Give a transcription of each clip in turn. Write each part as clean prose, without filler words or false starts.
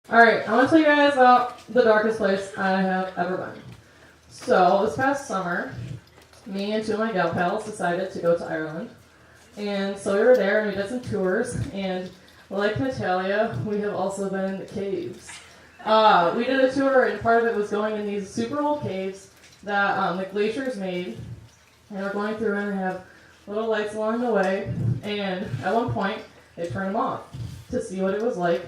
Alright, I want to tell you guys about the darkest place I have ever been. So, this past summer, me and two of my gal pals decided to go to Ireland. And so we were there and we did some tours, and like Natalia, we have also been in the caves. We did a tour, and part of it was going in these super old caves that the glaciers made, and we're going through and they have little lights along the way, and at one point, they turned them off to see what it was like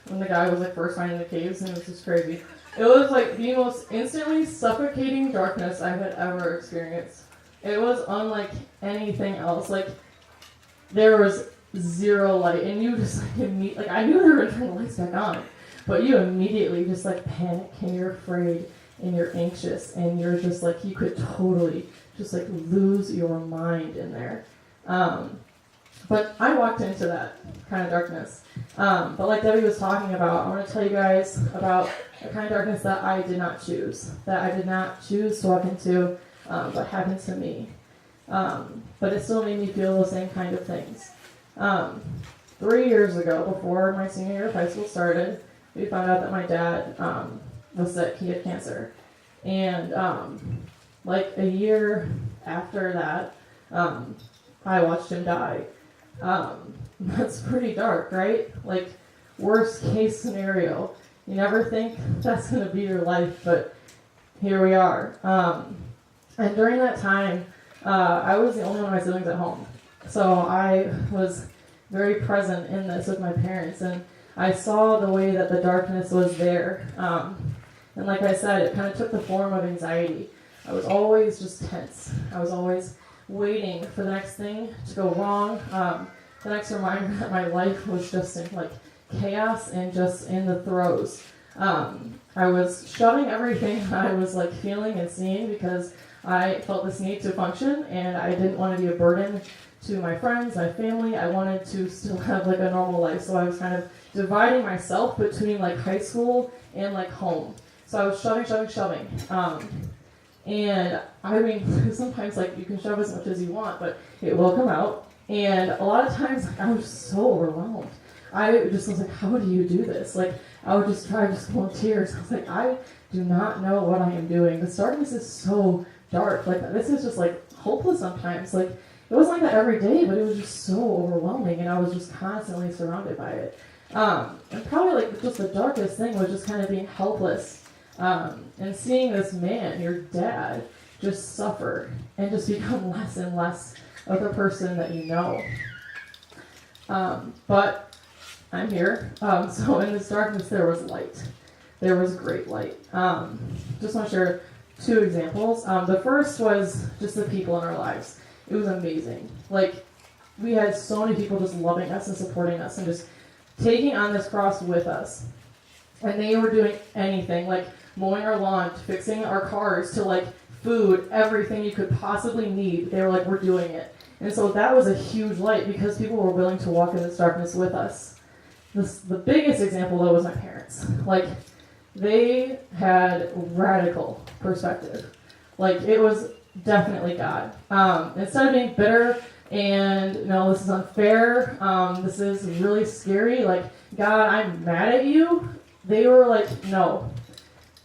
when the guy was like first finding the caves, and it was just crazy. It was like the most instantly suffocating darkness I had ever experienced. It was unlike anything else. Like, there was zero light, and you just like I knew they were gonna turn the lights back on, but you immediately just like panic, and you're afraid, and you're anxious, and you're just like you could totally just like lose your mind in there. But I walked into that kind of darkness. But like Debbie was talking about, I want to tell you guys about the kind of darkness that I did not choose. That I did not choose to walk into, but happened to me. But it still made me feel the same kind of things. 3 years ago, before my senior year of high school started, we found out that my dad was sick. He had cancer. And like a year after that, I watched him die. That's pretty dark, right? Like, worst case scenario. You never think that's going to be your life, but here we are. And during that time, I was the only one of my siblings at home. So I was very present in this with my parents, and I saw the way that the darkness was there. And like I said, it kind of took the form of anxiety. I was always just tense. I was always waiting for the next thing to go wrong. The next reminder that my life was just in like chaos and just in the throes. I was shoving everything I was like feeling and seeing because I felt this need to function, and I didn't want to be a burden to my friends, my family. I wanted to still have like a normal life, so I was kind of dividing myself between like high school and like home. So I was shoving. And I mean, sometimes like you can shove as much as you want, but it will come out. And a lot of times, like, I was so overwhelmed. I just was like, how do you do this? Like, I would just try to pull tears. I was like, I do not know what I am doing. This darkness is so dark. Like, this is just like hopeless sometimes. Like, it wasn't like that every day, but it was just so overwhelming, and I was just constantly surrounded by it. And probably like just the darkest thing was just kind of being helpless. And seeing this man, your dad, just suffer and just become less and less of the person that you know. But I'm here. So in this darkness, there was light. There was great light. Just want to share two examples. The first was just the people in our lives. It was amazing. Like, we had so many people just loving us and supporting us and just taking on this cross with us. And they were doing anything, like mowing our lawn, to fixing our cars, to like food, everything you could possibly need. They were like, we're doing it. And so that was a huge light because people were willing to walk in this darkness with us. The biggest example, though, was my parents. Like, they had radical perspective. Like, it was definitely God. Instead of being bitter and, no, this is unfair, this is really scary, like, God, I'm mad at you, they were like, no.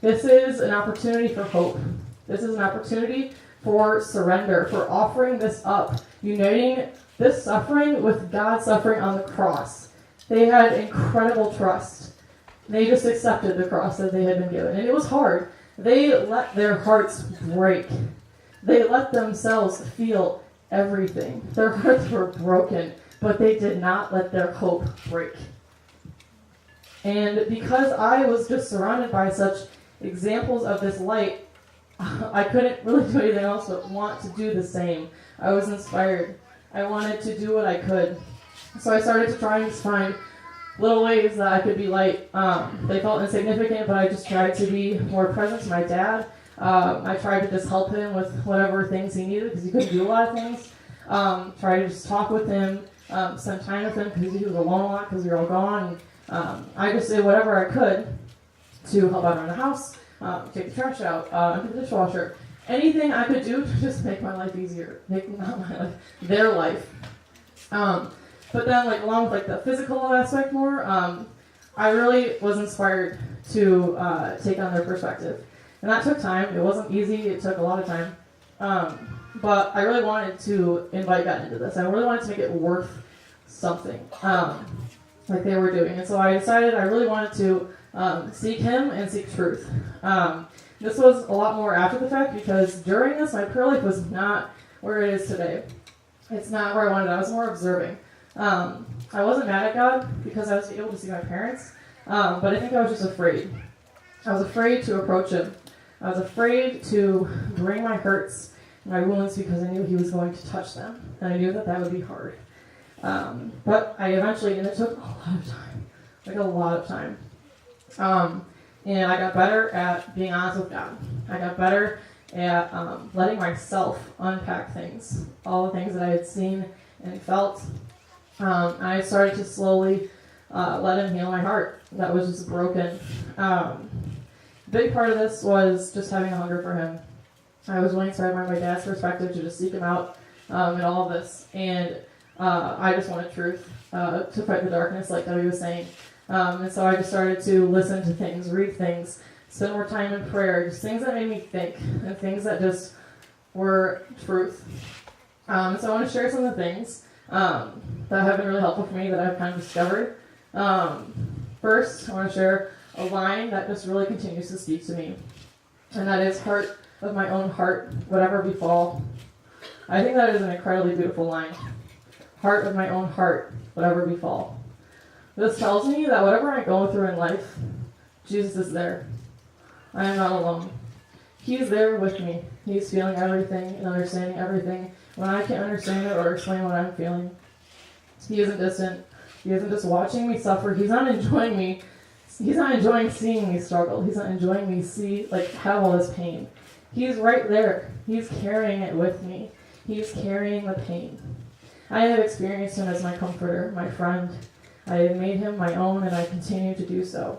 This is an opportunity for hope. This is an opportunity for surrender, for offering this up, uniting this suffering with God's suffering on the cross. They had incredible trust. They just accepted the cross that they had been given. And it was hard. They let their hearts break. They let themselves feel everything. Their hearts were broken, but they did not let their hope break. And because I was just surrounded by such examples of this light, I couldn't really do anything else but want to do the same. I was inspired. I wanted to do what I could. So I started to try and find little ways that I could be light. They felt insignificant, but I just tried to be more present to my dad. I tried to just help him with whatever things he needed because he couldn't do a lot of things. Try to just talk with him, spend time with him because he was alone a lot because we were all gone. And, I just did whatever I could to help out around the house, take the trash out, empty the dishwasher, anything I could do to just make my life easier, make not my life, their life. But then, like, along with like the physical aspect more, I really was inspired to take on their perspective. And that took time. It wasn't easy. It took a lot of time. But I really wanted to invite God into this. I really wanted to make it worth something, like they were doing. And so I decided I really wanted to seek Him and seek truth. This was a lot more after the fact, because during this, my prayer life was not where it is today. It's not where I wanted it. I was more observing. I wasn't mad at God because I was able to see my parents, but I think I was just afraid. I was afraid to approach Him. I was afraid to bring my hurts and my wounds because I knew He was going to touch them, and I knew that that would be hard. But I eventually, and it took a lot of time, like a lot of time. And I got better at being honest with God. I got better at letting myself unpack things, all the things that I had seen and felt. I started to slowly let Him heal my heart that was just broken. Big part of this was just having a hunger for Him. I was really inspired by my dad's perspective to just seek Him out in all of this. And I just wanted truth to fight the darkness, like Debbie was saying. And so I just started to listen to things, read things, spend more time in prayer, just things that made me think, and things that just were truth. So I want to share some of the things that have been really helpful for me that I've kind of discovered. First, I want to share a line that just really continues to speak to me, and that is, "Heart of my own heart, whatever befall." I think that is an incredibly beautiful line. Heart of my own heart, whatever befall. This tells me that whatever I go through in life, Jesus is there. I am not alone. He's there with me. He's feeling everything and understanding everything when I can't understand it or explain what I'm feeling. He isn't distant. He isn't just watching me suffer. He's not enjoying me. He's not enjoying seeing me struggle. He's not enjoying me have all this pain. He's right there. He's carrying it with me. He's carrying the pain. I have experienced Him as my comforter, my friend. I have made Him my own, and I continue to do so.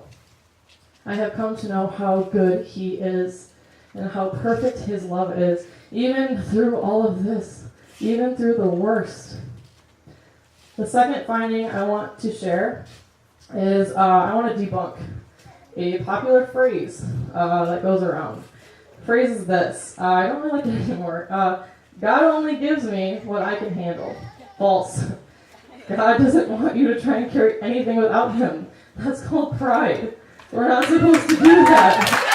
I have come to know how good He is and how perfect His love is, even through all of this, even through the worst. The second finding I want to share is I want to debunk a popular phrase that goes around. The phrase is this. I don't really like it anymore. God only gives me what I can handle. False. God doesn't want you to try and carry anything without Him. That's called pride. We're not supposed to do that.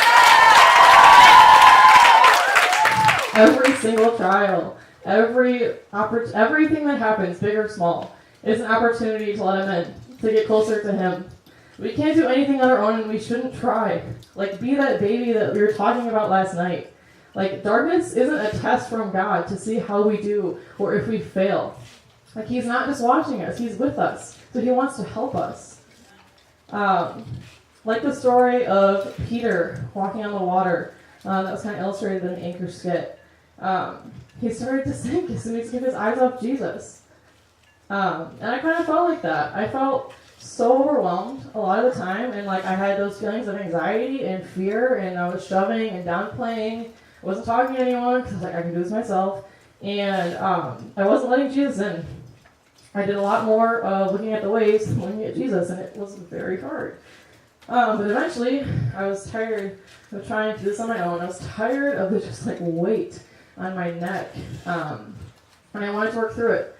Every single trial, everything that happens, big or small, is an opportunity to let Him in, to get closer to Him. We can't do anything on our own, and we shouldn't try. Like, be that baby that we were talking about last night. Like, darkness isn't a test from God to see how we do or if we fail. Like, He's not just watching us, He's with us. So He wants to help us. Like the story of Peter walking on the water, that was kind of illustrated in the Anchor skit. He started to sink as soon as he took his eyes off Jesus. And I kind of felt like that. I felt so overwhelmed a lot of the time, and like I had those feelings of anxiety and fear, and I was shoving and downplaying. I wasn't talking to anyone because I was like, I can do this myself. And I wasn't letting Jesus in. I did a lot more of looking at the waves than looking at Jesus, and it was very hard. But eventually, I was tired of trying to do this on my own. I was tired of the just like weight on my neck, and I wanted to work through it.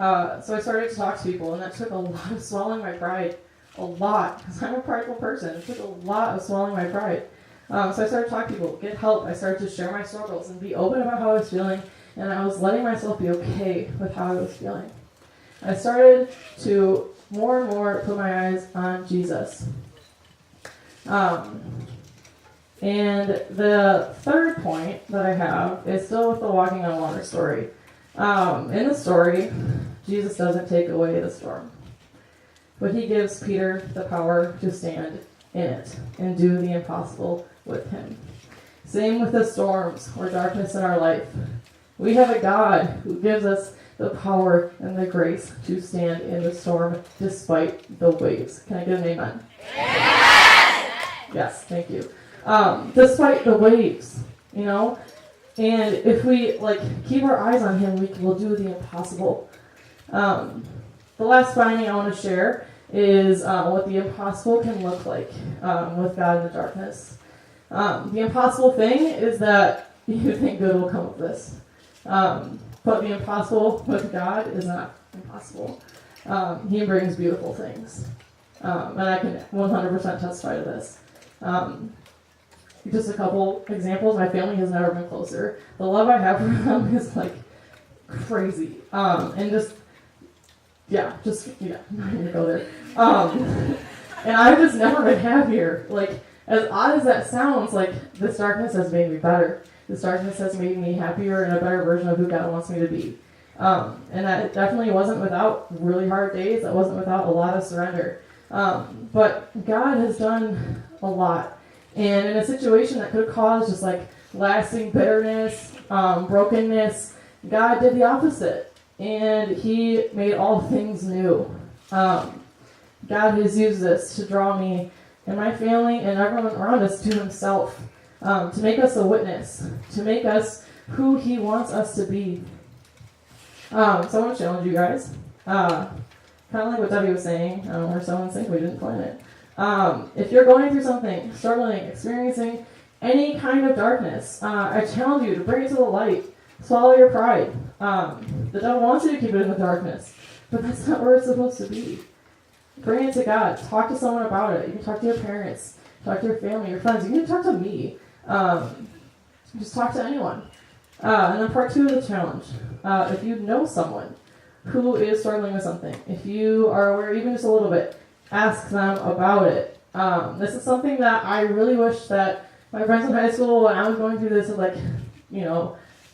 So I started to talk to people, and that took a lot of swallowing my pride. A lot, because I'm a prideful person. It took a lot of swallowing my pride. So I started to talk to people, get help. I started to share my struggles and be open about how I was feeling, and I was letting myself be okay with how I was feeling. I started to more and more put my eyes on Jesus. And the third point that I have is still with the walking on water story. In the story, Jesus doesn't take away the storm, but He gives Peter the power to stand in it and do the impossible with Him. Same with the storms or darkness in our life. We have a God who gives us the power and the grace to stand in the storm despite the waves. Can I get an amen? Yes, thank you. Despite the waves, you know? And if we keep our eyes on Him, we will do the impossible. The last finding I want to share is what the impossible can look like with God in the darkness. The impossible thing is that you think good will come of this. But the impossible with God is not impossible. He brings beautiful things. And I can 100% testify to this. Just a couple examples. My family has never been closer. The love I have for them is like crazy. And I'm not going to go there. And I've just never been happier. Like, as odd as that sounds, like, this darkness has made me better. This darkness has made me happier and a better version of who God wants me to be. And that definitely wasn't without really hard days. That wasn't without a lot of surrender. But God has done a lot. And in a situation that could have caused just like lasting bitterness, brokenness, God did the opposite. And He made all things new. God has used this to draw me and my family and everyone around us to Himself, to make us a witness, to make us who He wants us to be. So I want to challenge you guys. Kind of like what Debbie was saying, we're so in sync, we didn't plan it. If you're going through something, struggling, experiencing any kind of darkness, I challenge you to bring it to the light. Swallow your pride. The devil wants you to keep it in the darkness, but that's not where it's supposed to be. Bring it to God. Talk to someone about it. You can talk to your parents, talk to your family, your friends. You can talk to me. Just talk to anyone. And then part 2 of the challenge. If you know someone who is struggling with something, if you are aware even just a little bit, ask them about it. This is something that I really wish that my friends in high school, when I was going through this, had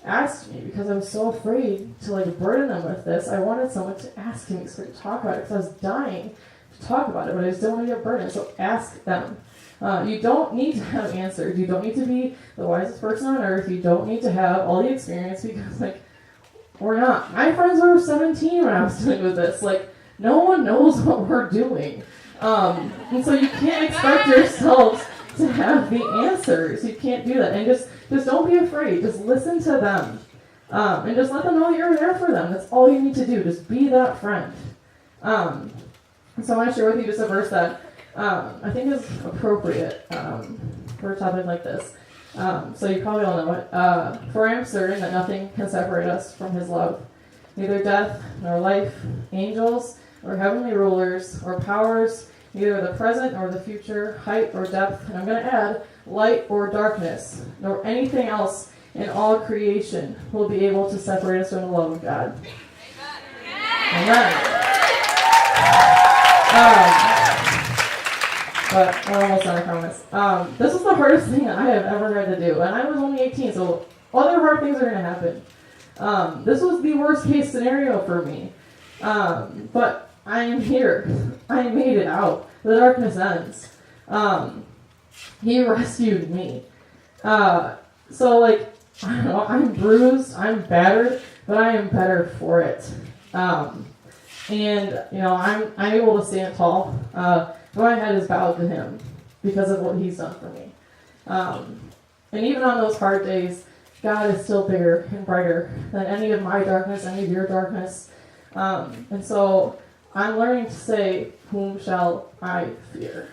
asked me, because I was so afraid to burden them with this. I wanted someone to ask me to talk about it, because I was dying to talk about it, but I just don't want to be a burden. So ask them. You don't need to have answers. You don't need to be the wisest person on earth. You don't need to have all the experience, because we're not. My friends were 17 when I was dealing with this. No one knows what we're doing. And so you can't expect yourselves to have the answers. You can't do that. And just don't be afraid. Just listen to them. And just let them know you're there for them. That's all you need to do. Just be that friend. So I want to share with you just a verse that I think is appropriate for a topic like this. So you probably all know it. For I am certain that nothing can separate us from His love. Neither death, nor life, angels, or heavenly rulers, or powers, neither the present nor the future, height or depth, and I'm going to add, light or darkness, nor anything else in all creation will be able to separate us from the love of God. Amen. But we're almost done, I promise. This was the hardest thing I have ever had to do, and I was only 18, so other hard things are going to happen. This was the worst case scenario for me. But I am here. I made it out. The darkness ends. He rescued me. I don't know, I'm bruised, I'm battered, but I am better for it. I'm able to stand tall. My head is bowed to Him because of what He's done for me. And even on those hard days, God is still bigger and brighter than any of my darkness, any of your darkness. And so I'm learning to say, whom shall I fear?